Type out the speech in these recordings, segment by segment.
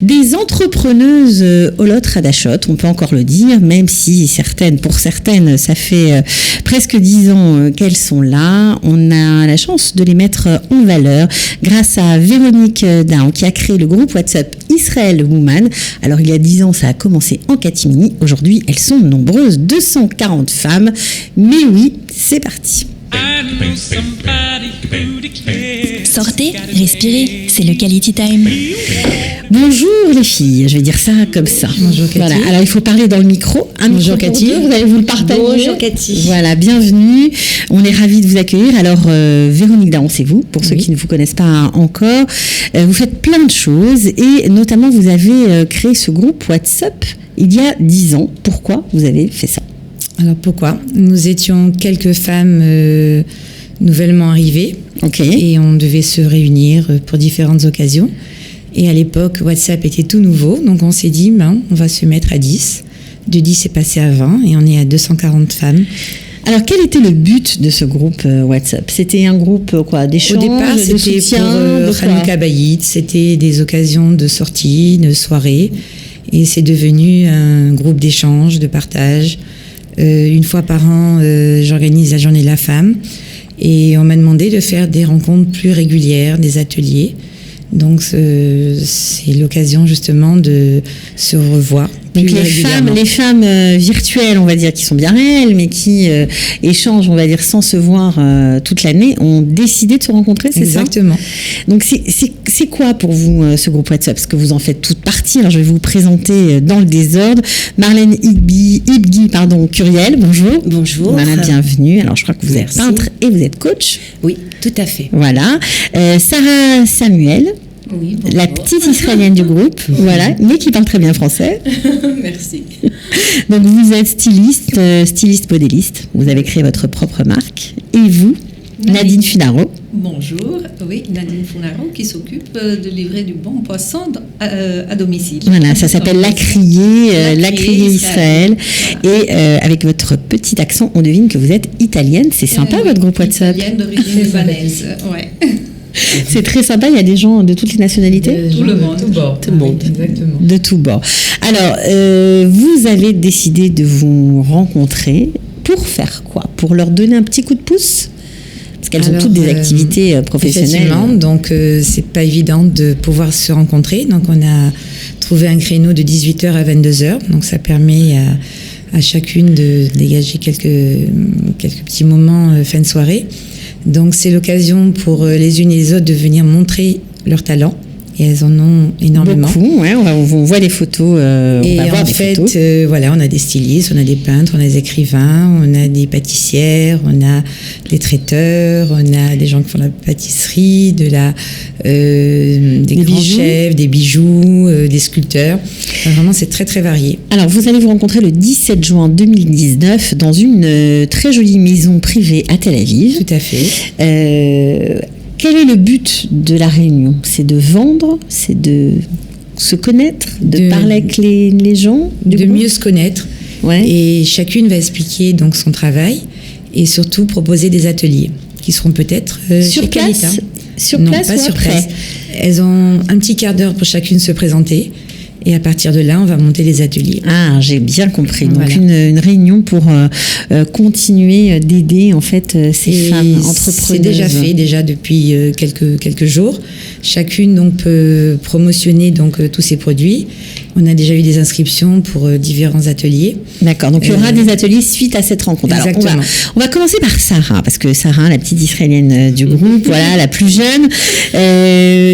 Des entrepreneuses Olot Hadachot, on peut encore le dire, même si pour certaines, ça fait presque 10 ans qu'elles sont là. On a la chance de les mettre en valeur grâce à Véronique Dahan qui a créé le groupe WhatsApp Israel Woman. Alors il y a 10 ans, ça a commencé en catimini. Aujourd'hui, elles sont nombreuses, 240 femmes. Mais oui, c'est parti. Sortez, respirez, c'est le Quality Time. Bonjour les filles, je vais dire ça comme ça. Bonjour Cathy. Voilà. Alors il faut parler dans le micro. Bonjour Cathy. Vous allez vous le partager. Bonjour Cathy. Voilà, bienvenue. On est ravis de vous accueillir. Alors Véronique Dahan, c'est vous, pour ceux qui ne vous connaissent pas encore. Vous faites plein de choses et notamment vous avez créé ce groupe WhatsApp il y a 10 ans. Pourquoi vous avez fait ça ? Alors pourquoi ? Nous étions quelques femmes nouvellement arrivées et on devait se réunir pour différentes occasions. Et à l'époque, WhatsApp était tout nouveau, donc on s'est dit, on va se mettre à 10. De 10, c'est passé à 20 et on est à 240 femmes. Alors, quel était le but de ce groupe WhatsApp ? C'était un groupe d'échange, au départ, de c'était soutien, pour Hanouka Bayit, c'était des occasions de sortie, de soirée. Et c'est devenu un groupe d'échange, de partage. Une fois par an, j'organise la journée de la femme. Et on m'a demandé de faire des rencontres plus régulières, des ateliers. Donc, c'est l'occasion justement de se revoir. Donc les femmes virtuelles, on va dire, qui sont bien réelles, mais qui échangent, on va dire, sans se voir toute l'année, ont décidé de se rencontrer, c'est ça ? Exactement. Donc c'est quoi pour vous ce groupe WhatsApp ? Parce que vous en faites toute partie. Alors je vais vous présenter dans le désordre. Marlène Ibgui, Curiel, bonjour. Bonjour. Voilà, bienvenue. Alors je crois que vous êtes peintre et vous êtes coach. Oui, tout à fait. Voilà. Sarah Samuel. Oui, la petite israélienne du groupe, voilà, mais qui parle très bien français. Merci. Donc vous êtes styliste modéliste, vous avez créé votre propre marque. Et vous, Nadine Funaro. Bonjour, oui, Nadine Funaro qui s'occupe de livrer du bon poisson à domicile. Voilà, ça s'appelle Lacrier Israël. Et avec votre petit accent, on devine que vous êtes italienne. C'est sympa votre groupe WhatsApp. Italienne d'origine libanaise, ouais. C'est très sympa, il y a des gens de toutes les nationalités. Tout le monde. Tout le monde. Exactement. De tout bord. Alors, vous avez décidé de vous rencontrer pour faire quoi ? Pour leur donner un petit coup de pouce ? Parce qu'elles ont toutes des activités professionnelles. Effectivement, donc c'est pas évident de pouvoir se rencontrer. Donc on a trouvé un créneau de 18h à 22h. Donc ça permet à chacune de dégager quelques petits moments fin de soirée. Donc c'est l'occasion pour les unes et les autres de venir montrer leur talent. Et elles en ont énormément. Beaucoup, ouais, on voit les photos. Et en fait, voilà, on a des stylistes, on a des peintres, on a des écrivains, on a des pâtissières, on a des traiteurs, on a des gens qui font la pâtisserie, des grands chefs, des bijoux, des sculpteurs. Enfin, vraiment, c'est très très varié. Alors, vous allez vous rencontrer le 17 juin 2019 dans une très jolie maison privée à Tel Aviv. Tout à fait. Quel est le but de la réunion ? C'est de vendre ? C'est de se connaître ? De parler avec les gens ? De mieux se connaître. Ouais. Et chacune va expliquer donc son travail et surtout proposer des ateliers qui seront peut-être sur place. Non, pas sur place. Elles ont un petit quart d'heure pour chacune se présenter. Et à partir de là, on va monter les ateliers. Ah, j'ai bien compris. Donc voilà. une réunion pour continuer d'aider en fait ces femmes entrepreneuses. C'est déjà fait depuis quelques jours. Chacune donc peut promotionner donc tous ses produits. On a déjà eu des inscriptions pour différents ateliers. D'accord. Donc il y aura des ateliers suite à cette rencontre. Exactement. Alors, on va commencer par Sarah, parce que Sarah, la petite israélienne du groupe, voilà, la plus jeune.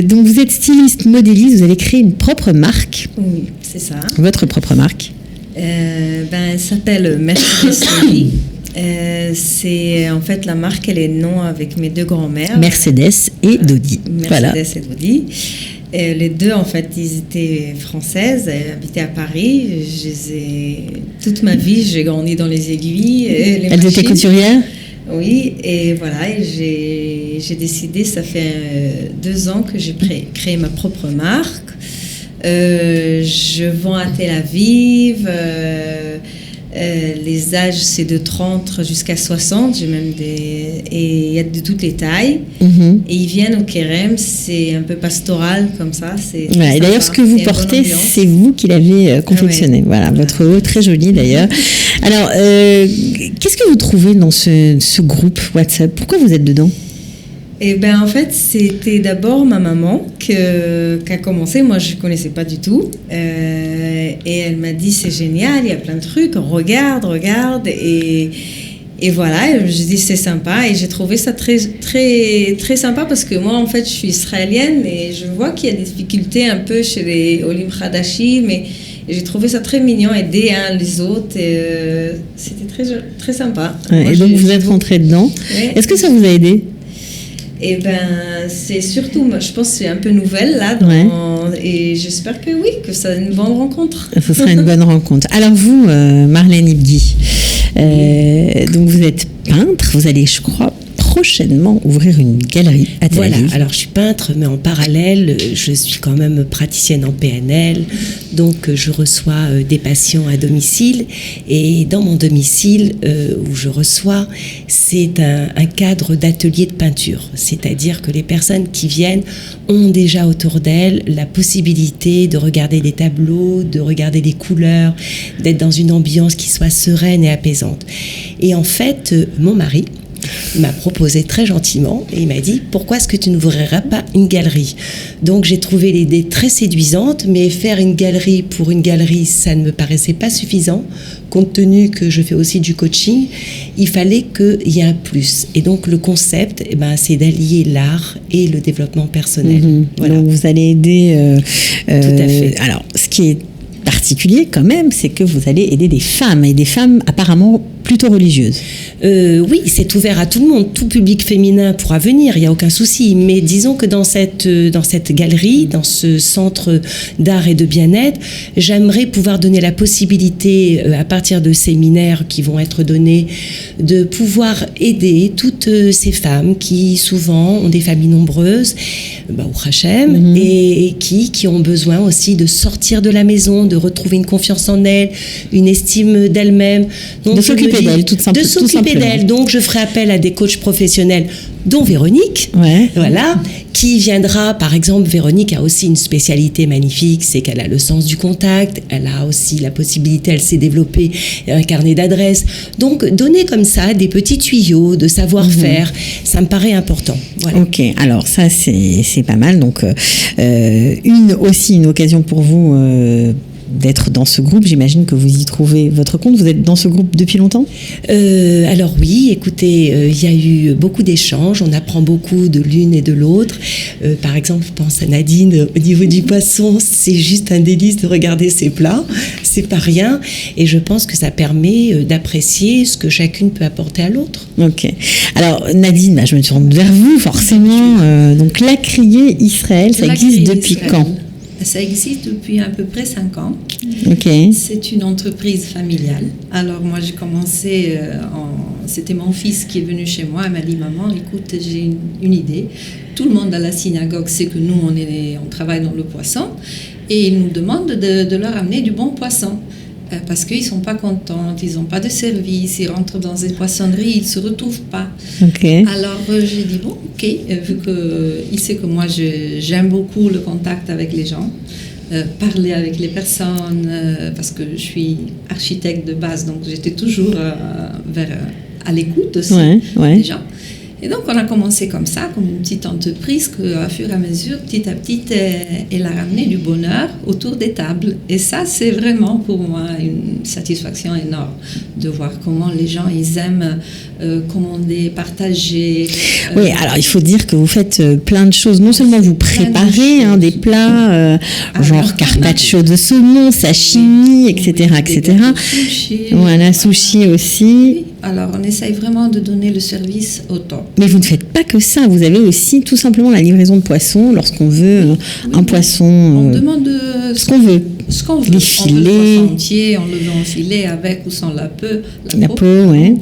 Donc vous êtes styliste modéliste, vous avez créé une propre marque. Oui, c'est ça. Votre propre marque. Elle s'appelle Mercedes Dodi. C'est en fait la marque, elle est nom avec mes deux grands-mères. Mercedes et Dodi. Voilà. Mercedes et Dodi. Les deux, en fait, ils étaient françaises, elles habitaient à Paris. Toute ma vie, j'ai grandi dans les aiguilles. Elles étaient couturières ? Oui, et voilà, j'ai décidé, ça fait 2 ans que j'ai créé ma propre marque. Je vends à Tel Aviv. Les âges, c'est de 30 jusqu'à 60. J'ai même et il y a de toutes les tailles. Et ils viennent au Kérem, c'est un peu pastoral comme ça. C'est et d'ailleurs, ce que vous portez, c'est vous qui l'avez confectionné. Voilà, votre haut, très joli d'ailleurs. Alors, qu'est-ce que vous trouvez dans ce groupe WhatsApp? Pourquoi vous êtes dedans? Eh ben, en fait, c'était d'abord ma maman qui a commencé. Moi, je ne connaissais pas du tout. Et elle m'a dit, c'est génial, il y a plein de trucs, regarde. Et voilà, je dis, c'est sympa. Et j'ai trouvé ça très, très, très sympa parce que moi, en fait, je suis israélienne et je vois qu'il y a des difficultés un peu chez les Olim Hadashim. Et j'ai trouvé ça très mignon, aider les autres. Et c'était très, très sympa. Ouais, et donc, vous êtes rentrée dedans. Ouais. Est-ce que ça vous a aidé? Eh ben, c'est surtout, moi, je pense que c'est un peu nouvelle là, et j'espère que oui, que ça sera une bonne rencontre. Ce sera une bonne rencontre. Alors vous, Marlène Ibgui, donc vous êtes peintre, vous allez, je crois, prochainement ouvrir une galerie à Tel Aviv. Voilà, alors je suis peintre, mais en parallèle, je suis quand même praticienne en PNL, donc je reçois des patients à domicile, et dans mon domicile où je reçois, c'est un cadre d'atelier de peinture, c'est-à-dire que les personnes qui viennent ont déjà autour d'elles la possibilité de regarder des tableaux, de regarder des couleurs, d'être dans une ambiance qui soit sereine et apaisante. Et en fait, mon mari m'a proposé très gentiment et il m'a dit, pourquoi est-ce que tu n'ouvriras pas une galerie? Donc j'ai trouvé l'idée très séduisante, mais faire une galerie pour une galerie, ça ne me paraissait pas suffisant, compte tenu que je fais aussi du coaching. Il fallait qu'il y ait un plus, et donc le concept, c'est d'allier l'art et le développement personnel. Voilà. Donc vous allez aider tout à fait. Alors ce qui est particulier quand même, c'est que vous allez aider des femmes, et des femmes apparemment plutôt religieuses. Oui, c'est ouvert à tout le monde, tout public féminin pourra venir, il n'y a aucun souci, mais disons que dans cette galerie, dans ce centre d'art et de bien-être, j'aimerais pouvoir donner la possibilité, à partir de séminaires qui vont être donnés, de pouvoir aider toutes ces femmes qui souvent ont des familles nombreuses, au Hachem, et qui ont besoin aussi de sortir de la maison, de retrouver une confiance en elles, une estime d'elles-mêmes. Donc, de s'occuper d'elles, tout simplement. Donc, je ferai appel à des coachs professionnels, dont Véronique, voilà, qui viendra, par exemple, Véronique a aussi une spécialité magnifique, c'est qu'elle a le sens du contact, elle a aussi la possibilité, elle s'est développée un carnet d'adresses. Donc, donner comme ça des petits tuyaux de savoir-faire, ça me paraît important. Voilà. Ok, alors ça, c'est pas mal. Donc, une occasion pour vous d'être dans ce groupe. J'imagine que vous y trouvez votre compte. Vous êtes dans ce groupe depuis longtemps ? Alors oui, écoutez, il y a eu beaucoup d'échanges. On apprend beaucoup de l'une et de l'autre. Par exemple, je pense à Nadine, au niveau du poisson, c'est juste un délice de regarder ses plats. C'est pas rien. Et je pense que ça permet d'apprécier ce que chacune peut apporter à l'autre. Ok. Alors Nadine, je me tourne vers vous forcément. Donc La Criée Israël, ça existe depuis quand ? Ça existe depuis à peu près 5 ans. Okay. C'est une entreprise familiale. Alors moi j'ai commencé, c'était mon fils qui est venu chez moi, il m'a dit maman écoute j'ai une idée. Tout le monde à la synagogue sait que nous on travaille dans le poisson et ils nous demandent de leur amener du bon poisson. Parce qu'ils ne sont pas contents, ils n'ont pas de service, ils rentrent dans des poissonneries, ils ne se retrouvent pas. Okay. Alors j'ai dit, bon, ok, vu qu'il sait que moi j'aime beaucoup le contact avec les gens, parler avec les personnes, parce que je suis architecte de base, donc j'étais toujours à l'écoute aussi des gens. Et donc, on a commencé comme ça, comme une petite entreprise, qu'à fur et à mesure, petit à petit, elle a ramené du bonheur autour des tables. Et ça, c'est vraiment pour moi une satisfaction énorme de voir comment les gens, ils aiment commander, partager. Oui, alors il faut dire que vous faites plein de choses. Non seulement vous préparez des plats, genre carpaccio de saumon, sashimi, etc. Sushi. Voilà, sushi aussi. Oui. Alors, on essaye vraiment de donner le service au temps. Mais vous ne faites pas que ça. Vous avez aussi tout simplement la livraison de poissons lorsqu'on veut un poisson. On demande ce qu'on veut. Ce qu'on veut. Les filets. On veut le poisson entier, on le veut en filet avec ou sans la peau. La peau, ouais.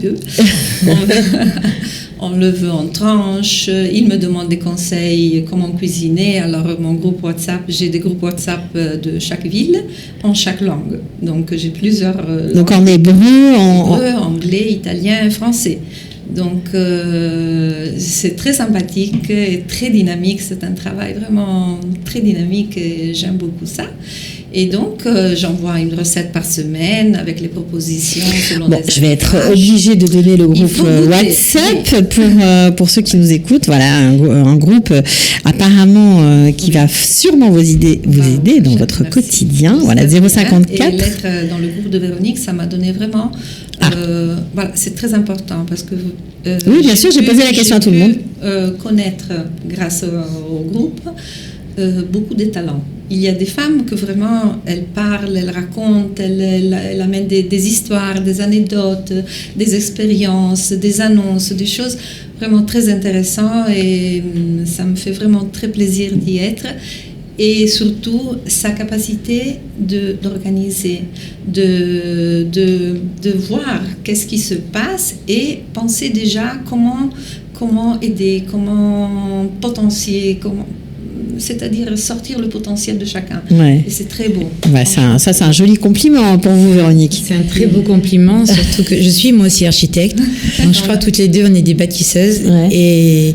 on le veut en tranches. Ils me demandent des conseils, comment cuisiner. Alors, mon groupe WhatsApp, j'ai des groupes WhatsApp de chaque ville, en chaque langue. Donc, j'ai plusieurs Donc, langues. en hébreu, Anglais, italien, français. Donc, c'est très sympathique et très dynamique. C'est un travail vraiment très dynamique et j'aime beaucoup ça. Et donc, j'envoie une recette par semaine avec les propositions selon des je vais être âges. obligée de donner le Il groupe faut goûter. WhatsApp pour ceux qui nous écoutent. Voilà, un groupe apparemment qui va sûrement vous aider dans votre Merci. quotidien. Voilà, C'est bien. 054. Et l'être dans le groupe de Véronique, ça m'a donné vraiment... voilà, c'est très important parce que... Oui, bien sûr, j'ai posé la question à tout le monde. Connaître, grâce au groupe, beaucoup de talents. Il y a des femmes que vraiment, elles parlent, elles racontent, elles amènent des histoires, des anecdotes, des expériences, des annonces, des choses vraiment très intéressantes et ça me fait vraiment très plaisir d'y être. Et surtout, sa capacité d'organiser, de voir qu'est-ce qui se passe et penser déjà comment aider, comment potentier, c'est-à-dire sortir le potentiel de chacun. Ouais. Et c'est très beau. Ouais, ça, c'est un joli compliment pour vous, Véronique. C'est un très beau compliment, surtout que je suis moi aussi architecte. Donc je crois que toutes les deux, on est des bâtisseuses. Ouais. Et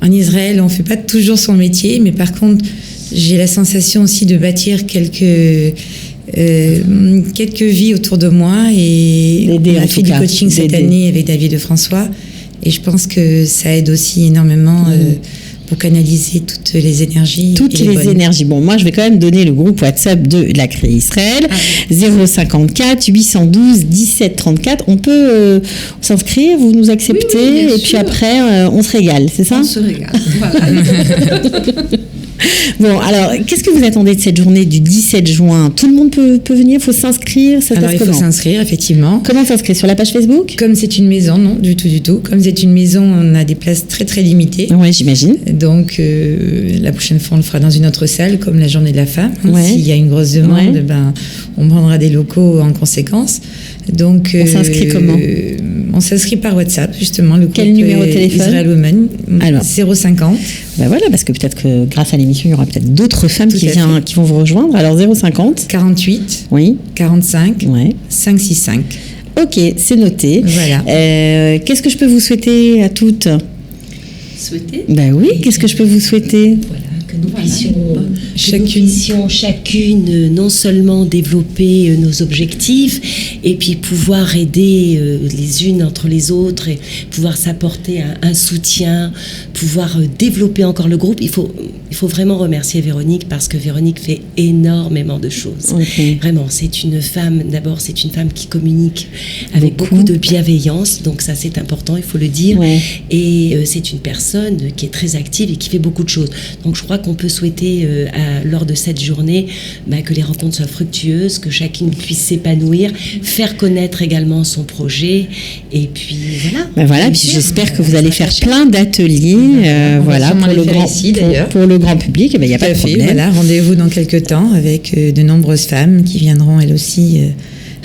en Israël, on ne fait pas toujours son métier, mais par contre, j'ai la sensation aussi de bâtir quelques vies autour de moi. Et D'aider, on en a tout fait du cas, coaching cette d'aider. année avec David de François. Et je pense que ça aide aussi énormément pour canaliser toutes les énergies. Toutes et les bonnes. énergies. Bon, moi, je vais quand même donner le groupe WhatsApp de la CRE Israël, 054 812 17 34. On peut s'inscrire, vous nous acceptez, Oui, bien et puis sûr. après, on se régale, c'est ça? On se régale. Voilà. Bon, alors, qu'est-ce que vous attendez de cette journée du 17 juin? Tout le monde peut venir, il faut s'inscrire, ça se Alors passe il faut comment? s'inscrire, effectivement. Comment s'inscrire? Sur la page Facebook? Comme c'est une maison, non, du tout. Comme c'est une maison, on a des places très très limitées. Oui, j'imagine. Donc la prochaine fois, on le fera dans une autre salle, comme la journée de la femme. Ouais. S'il y a une grosse demande, Ouais. On prendra des locaux en conséquence. Donc, On s'inscrit comment? On s'inscrit par WhatsApp, justement. Le Quel groupe, numéro de téléphone? Israel Women, Alors. 050 Ben voilà, parce que peut-être que grâce à l'émission, il y aura peut-être d'autres femmes Tout qui à fait. vont vous rejoindre. Alors 050. 48 Oui. 45 Ouais. 565. Ok, c'est noté. Voilà. Qu'est-ce que je peux vous souhaiter à toutes? Souhaiter. Ben oui, qu'est-ce que je peux vous souhaiter? Voilà, que nous puissions Chacune. chacune non seulement développer nos objectifs et puis pouvoir aider les unes entre les autres et pouvoir s'apporter un soutien, pouvoir développer encore le groupe. Il faut vraiment remercier Véronique parce que Véronique fait énormément de choses. Ok. Vraiment, c'est une femme qui communique avec beaucoup de bienveillance, donc ça c'est important, il faut le dire. Ouais. Et c'est une personne qui est très active et qui fait beaucoup de choses. Donc je crois qu'on peut souhaiter lors de cette journée que les rencontres soient fructueuses, que chacune puisse s'épanouir, faire connaître également son projet. Et puis voilà. Ben voilà, puis j'espère que vous allez faire plein d'ateliers, On va voilà, sûrement pour le les faire grand, ici, d'ailleurs. pour le grand public. Il n'y a pas de Tout à fait, problème. voilà, rendez-vous dans quelques temps avec de nombreuses femmes qui viendront elles aussi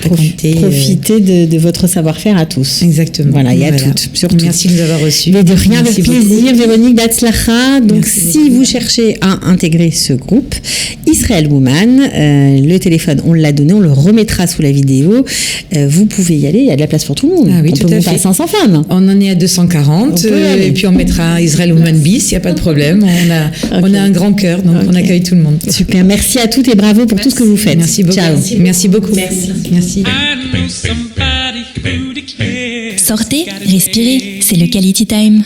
raconter. Profitez de votre savoir-faire à tous. Exactement. Voilà, et à toutes, surtout. Merci de nous avoir reçus. Mais de rien, avec Merci beaucoup. plaisir. Véronique Datzlacha. Donc, Merci si beaucoup. vous cherchez à intégrer ce groupe, Israel Woman, le téléphone, on l'a donné, on le remettra sous la vidéo. Vous pouvez y aller, il y a de la place pour tout le monde. Ah oui, on tout peut à monter fait. à 500 femmes. On en est à 240 On peut y aller. et puis on mettra Israel Woman Bis, il n'y a pas de problème. On a un grand cœur, donc on Ok. accueille tout le monde. Super, merci à toutes et bravo pour tout ce que vous faites. Merci beaucoup. Ciao. Merci beaucoup. Merci. I know somebody who to care. Sortez, respirez, c'est le Quality Time.